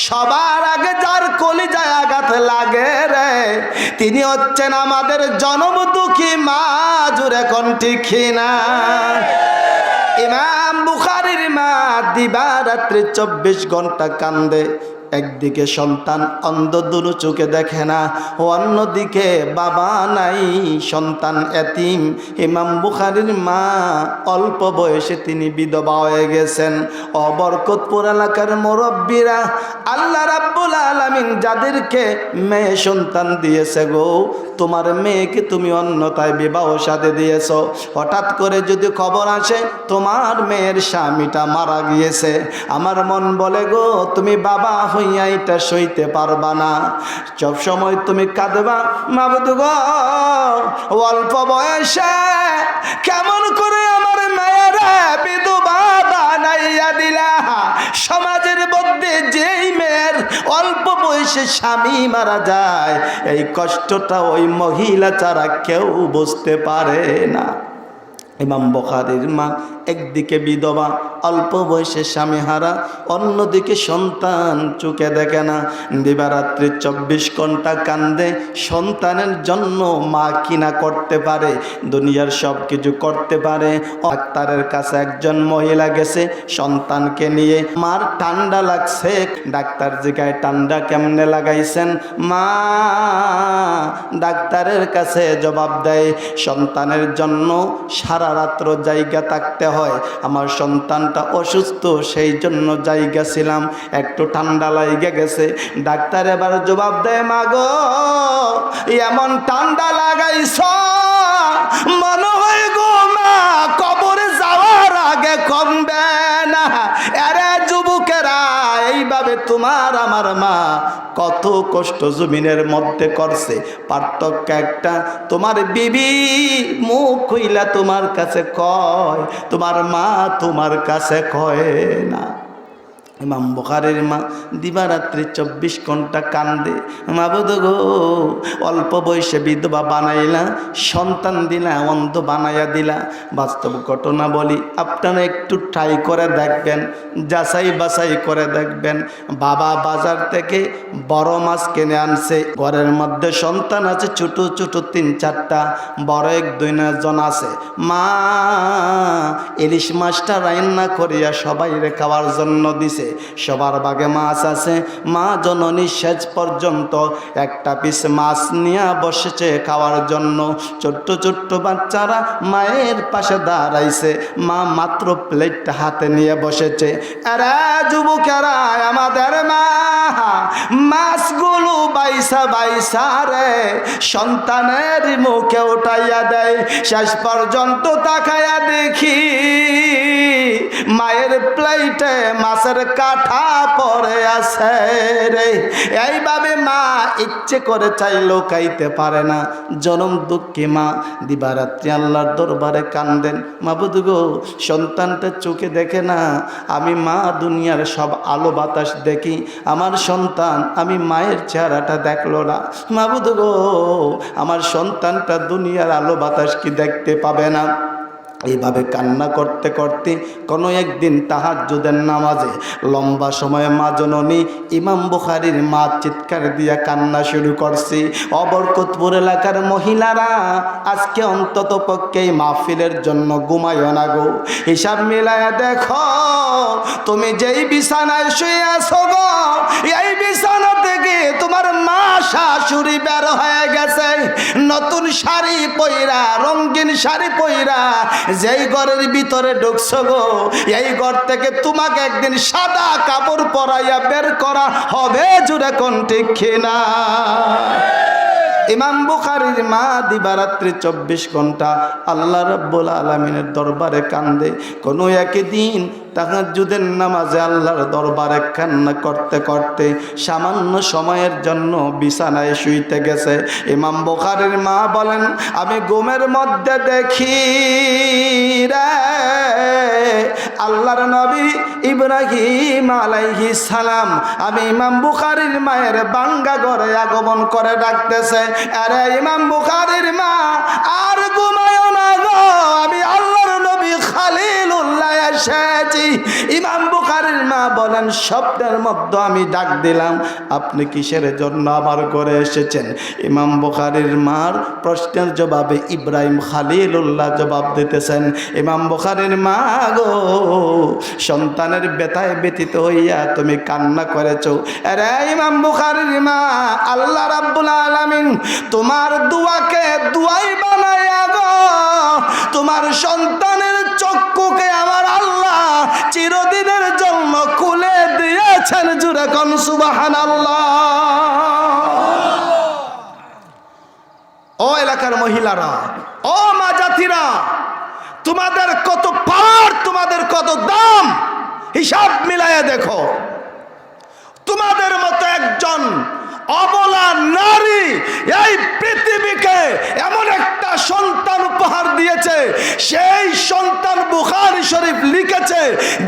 সবার আগে যার কলিজায় আঘাত লাগে রে, তিনি হচ্ছেন আমাদের জনম দুঃখী মা। জুড়ে কোন ঠিক না? ইমাম বুখারীর মা দিবারাত্রি 24 ঘন্টা কান্দে। একদিকে সন্তান অন্ধ, দুরু চোখে দেখে না, অন্যদিকে বাবা নাই, সন্তান এতিম। ইমাম বুখারীর মা অল্প বয়সে তিনি বিধবা হয়ে গেছেন। অবরকতপুর এলাকার মুরব্বীরা, আল্লাহ রাব্বুল আলামিন যাদেরকে মেয়ে সন্তান দিয়েছে গো, তোমার মেয়েকে তুমি অন্যতায় বিবাহ সাথে দিয়েছো, হঠাৎ করে যদি খবর আসে তোমার মেয়ের স্বামীটা মারা গিয়েছে, আমার মন বলে গো তুমি বাবা হইয়া এটা সইতে পারবা না। সব সময় তুমি কাঁদবা, মাবুদ গো অল্প বয়সে কেমন করে আমার মেয়েরা বিধবা বানাইয়া দিলা। সমাজের মধ্যে যেই মেয়ের অল্প বয়সে স্বামী মারা যায়, এই কষ্টটা ওই মহিলা ছাড়া কেউ বুঝতে পারে না। ইমাম বুখারীর মা একদিকে বিধবা, অল্প বয়সে স্বামী হারা, অন্যদিকে সন্তান চোখে দেখে না, দিবারাত্রি 24 ঘন্টা কান্দে। সন্তানের জন্য মা কিনা করতে পারে, দুনিয়ার সব কিছু করতে পারে। ডাক্তারের কাছে একজন মহিলা গেছে সন্তানকে নিয়ে, মার ঠান্ডা লাগছে, ডাক্তার জিজ্ঞাসা ঠান্ডা কেমনে লাগাইছেন মা? ডাক্তারের কাছে জবাব দেয়, সন্তানের জন্য সারা রাত্র জায়গা থাকতে হয়, আমার সন্তানটা অসুস্থ সেই জন্য জায়গা ছিলাম, একটু ঠান্ডা লাগে গেছে। ডাক্তার এবার জবাব দেয়, মা গো এমন ঠান্ডা লাগাইছ মনে হয় গো মা কবরে যাওয়ার আগে কমবে না। আরে যুবকেরা, এইভাবে তোমার আমার মা কত কষ্ট জমিনের মধ্যে করছে। পার্থক্য একটা, তোমার বিবি মুখ কইলা তোমার কাছে কয়, তোমার মা তোমার কাছে কয় না। ইমাম বুখারীর মা দিবারাত্রি 24 ঘন্টা কান্দে, মাবুদ গো অল্প বয়সে বিধবা বানাইলা, সন্তান দিলা, অন্ধ বানাইয়া দিলা। বাস্তব ঘটনা বলি, আপনারা একটু ট্রাই করে দেখবেন, যাচাই বাছাই করে দেখবেন। বাবা বাজার থেকে বড় মাছ কিনে আনছে, ঘরের মধ্যে সন্তান আছে ছোট ছোট 3-4টা, বড় 1-2 জন আছে। মা ইলিশ মাছটা রান্না করিয়া সবাইরে খাওয়ার জন্য দিছে, সবার বাগে মাছ আছে। মা জননী শেষ পর্যন্ত একটা পিস মাছ নিয়ে বসেছে খাওয়ার জন্য। ছোট্ট ছোট্ট বাচ্চারা মায়ের পাশে দাঁড়াইছে, মা মাত্র প্লেটটা হাতে নিয়ে বসেছে। আরে যুবকেরা, আমাদের মা মাছগুলো বাইসা বাইসা রে সন্তানের মুখে উঠাইয়া দেয়। শেষ পর্যন্ত তাকাইয়া দেখি মায়ের প্লেটে মাছের কাঠা পড়ে আছে রে। এইভাবে মা ইচ্ছে করে চাইলেও খাইতে পারে না। জনম দুঃখী মা দিবারাত্রি আল্লাহর দরবারে কান্দেন, মাবুদ গো সন্তানটা চোখে দেখে না, আমি মা দুনিয়ার সব আলো বাতাস দেখি, আমার সন্তান আমি মায়ের চেহারাটা দেখলো না। মাবুদ গো আমার সন্তানটা দুনিয়ার আলো বাতাস কি দেখতে পাবে না? এইভাবে কান্না করতে করতে কোনো একদিন তাহাজ্জুদের নামাজে লম্বা সময় মা জননী ইমাম বুখারীর মা চিৎকার দিয়া কান্না শুরু করছে। অবরকতপুর এলাকার মহিলারা আজকে অন্তত পক্ষে এই মাহফিলের জন্য ঘুমাইও না গো। হিসাব মিলায়া দেখো, তুমি যেই বিছানায় শুয়ে আছো গো, এই বিছানা থেকে তোমার মা শাশুড়ি বের হয়ে গেছে নতুন শাড়ি পইরা, রঙিন শাড়ি পইরা। যেই ঘরের ভিতরে ঢুকছো গো, এই ঘর থেকে তোমাকে একদিন সাদা কাপড় পরাইয়া বের করা হবে। জুড়ে কোন ঠিক কিনা? ইমাম বুখারীর মা দিবারাত্রি 24 ঘন্টা আল্লাহ রাব্বুল আলামিনের দরবারে কান্দে। কোনো একদিন তাহাজ্জুদের নামাজে আল্লাহর দরবারে কান্না করতে করতে সামান্য সময়ের জন্য বিছানায় শুইতে গেছে। ইমাম বুখারীর মা বলেন, আমি ঘুমের মধ্যে দেখি রে আল্লাহর নবী ইব্রাহিম আলাইহিস সালাম আমি ইমাম বুখারীর মায়ের বাঙ্গা ঘরে আগমন করে ডাকতেছে, আরে ইমাম বুখারীর মা আর ঘুমায়ও না গো, আমি আল্লাহর নবী খলিলুল্লাহ এসেছি। ইমাম বুখারীর মা বলেন, স্বপ্নের মধ্যে আমি ডাক দিলাম, আপনি কিসের জন্য আমার ঘরে এসেছেন? ইমাম বুখারীর মার প্রশ্নের জবাবে ইব্রাহিম খালিলুল্লাহ জবাব দিতেছেন, ইমাম বুখারীর মা গো, সন্তানের ব্যথায় ব্যথিত হইয়া তুমি কান্না করেছো। আরে ইমাম বুখারীর মা, আল্লাহ রাব্বুল আলামিন তোমার দোয়াকে দোয়াই বানায়া গো, তোমার সন্তানের চক্ষুকে আমার আল্লাহ চিরদিনের জন্য খুলে দিয়েছেন। জুরে কোন সুবহানাল্লাহ। ও এলাকার মহিলারা, ও মা জাতিরা, তোমাদের কত পাওয়ার, তোমাদের কত দাম, হিসাব মিলাইয়া দেখো। তোমাদের মতো একজন অবলা নারী এই পৃথিবীকে এমন একটা সন্তান উপহার দিয়েছে, সেই সন্তান বুখারী শরীফ লিখেছে,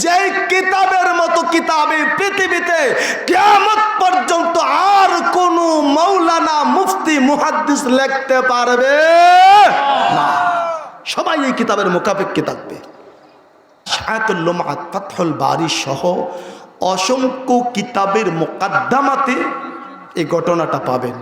যেই কিতাবের মতো কিতাব এই পৃথিবীতে কিয়ামত পর্যন্ত আর কোনো মাওলানা মুফতি মুহাদ্দিস লিখতে পারবে না। সবাই এই কিতাবের মোকাবেক্ষে থাকবে। শায়াতুল লুমআত, ফাতহুল বারী সহ অসংখ্য কিতাবের মুকাদ্দামাতে এই ঘটনাটা পাবেন।